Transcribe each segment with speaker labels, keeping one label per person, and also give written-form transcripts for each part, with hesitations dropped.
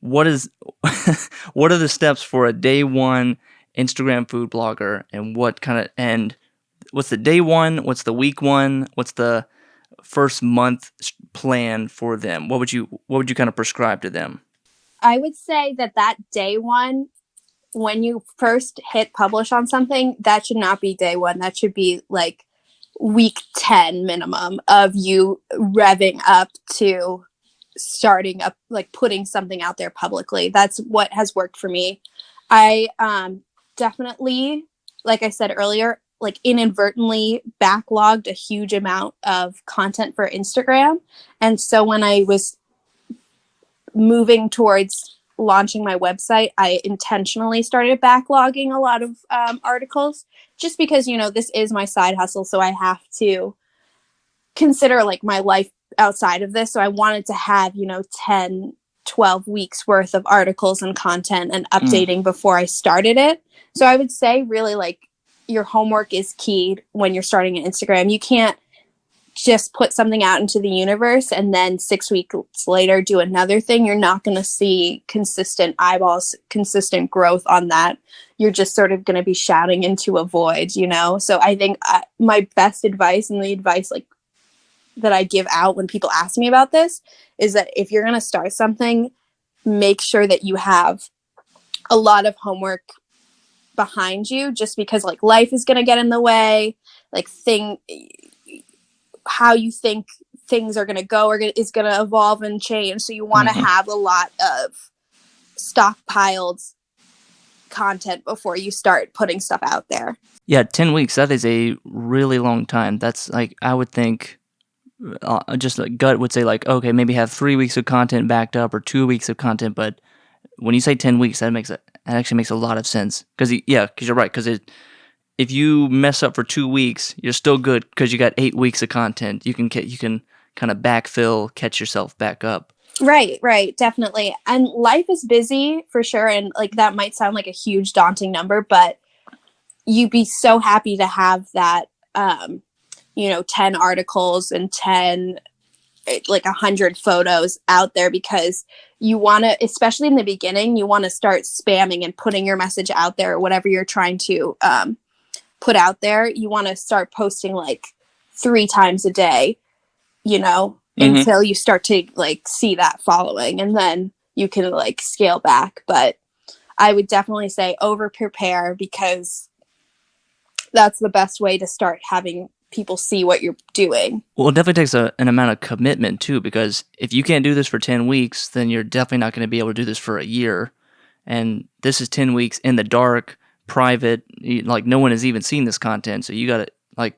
Speaker 1: what is what are the steps for a day one Instagram food blogger, and what's the day one? What's the week one? What's the first month plan for them? What would you kind of prescribe to them?
Speaker 2: I would say that day one, when you first hit publish on something, that should not be day one. That should be like week 10 minimum of you revving up to starting up, like putting something out there publicly. That's what has worked for me. I definitely, like I said earlier, like inadvertently backlogged a huge amount of content for Instagram. And so when I was moving towards launching my website, I intentionally started backlogging a lot of articles just because, this is my side hustle. So I have to consider like my life outside of this. So I wanted to have, 10, 12 weeks worth of articles and content and updating before I started it. So I would say really like your homework is key when you're starting an Instagram. You can't just put something out into the universe and then 6 weeks later do another thing. You're not going to see consistent eyeballs, consistent growth on that. You're just sort of going to be shouting into a void, So I think my best advice, and the advice like that I give out when people ask me about this, is that if you're going to start something, make sure that you have a lot of homework behind you, just because like life is going to get in the way, like how you think things are going to go is going to evolve and change. So you want to have a lot of stockpiled content before you start putting stuff out there.
Speaker 1: Yeah, 10 weeks, that is a really long time. That's like, I would think, just like gut would say like, okay, maybe have 3 weeks of content backed up or 2 weeks of content. But when you say 10 weeks, that actually makes a lot of sense. Because you're right. Because if you mess up for 2 weeks, you're still good because you got 8 weeks of content. You can kind of backfill, catch yourself back up.
Speaker 2: Right, definitely. And life is busy for sure. And like that might sound like a huge daunting number, but you'd be so happy to have that, 10 articles and 10, like 100 photos out there, because you want to, especially in the beginning, you want to start spamming and putting your message out there, whatever you're trying to put out there. You want to start posting like 3 times a day, until you start to like see that following, and then you can like scale back. But I would definitely say over prepare, because that's the best way to start having people see what you're doing.
Speaker 1: Well, it definitely takes an amount of commitment too, because if you can't do this for 10 weeks, then you're definitely not going to be able to do this for a year. And this is 10 weeks in the dark, private, like no one has even seen this content. So you got to like,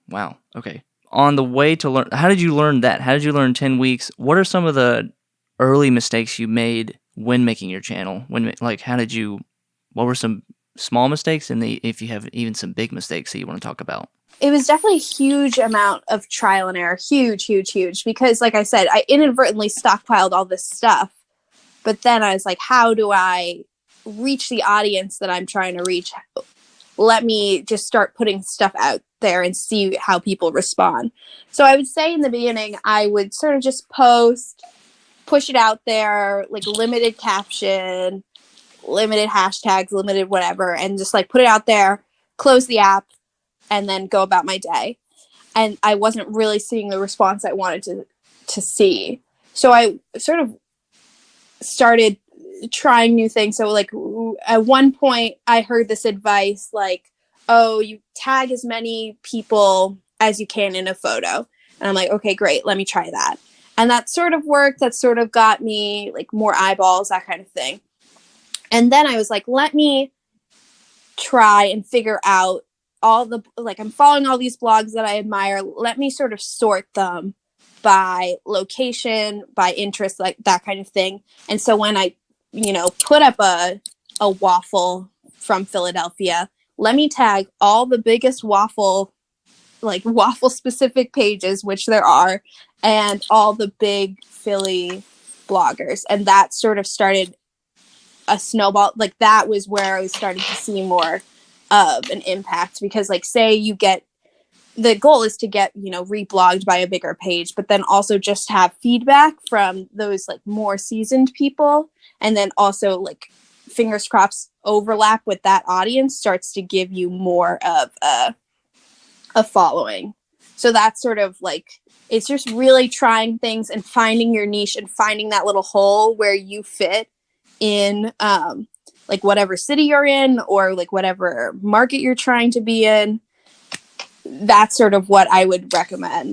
Speaker 1: wow. Okay. On the way to learn, how did you learn that? How did you learn 10 weeks? What are some of the early mistakes you made when making your channel? What were some small mistakes, and if you have even some big mistakes that you want to talk about?
Speaker 2: It was definitely a huge amount of trial and error. Huge, because like I said, I inadvertently stockpiled all this stuff, but then I was like, how do I reach the audience that I'm trying to reach? Let me just start putting stuff out there and see how people respond. So I would say in the beginning, I would sort of just push it out there, like limited caption, limited hashtags, limited whatever, and just like put it out there, close the app, and then go about my day. And I wasn't really seeing the response I wanted to see. So I sort of started trying new things. So like at one point I heard this advice like, oh, you tag as many people as you can in a photo. And I'm like, okay, great. Let me try that. And that sort of worked. That sort of got me like more eyeballs, that kind of thing. And then I was like, let me try and figure out I'm following all these blogs that I admire. Let me sort of sort them by location, by interest, like that kind of thing. And so when I, put up a waffle from Philadelphia, let me tag all the biggest waffle specific pages, which there are, and all the big Philly bloggers. And that sort of started a snowball. Like that was where I was starting to see more of an impact, because like say you get the goal is to get, reblogged by a bigger page, but then also just have feedback from those like more seasoned people. And then also like fingers crossed overlap with that audience starts to give you more of a following. So that's sort of like, it's just really trying things and finding your niche and finding that little hole where you fit in, like whatever city you're in or like whatever market you're trying to be in. That's sort of what I would recommend.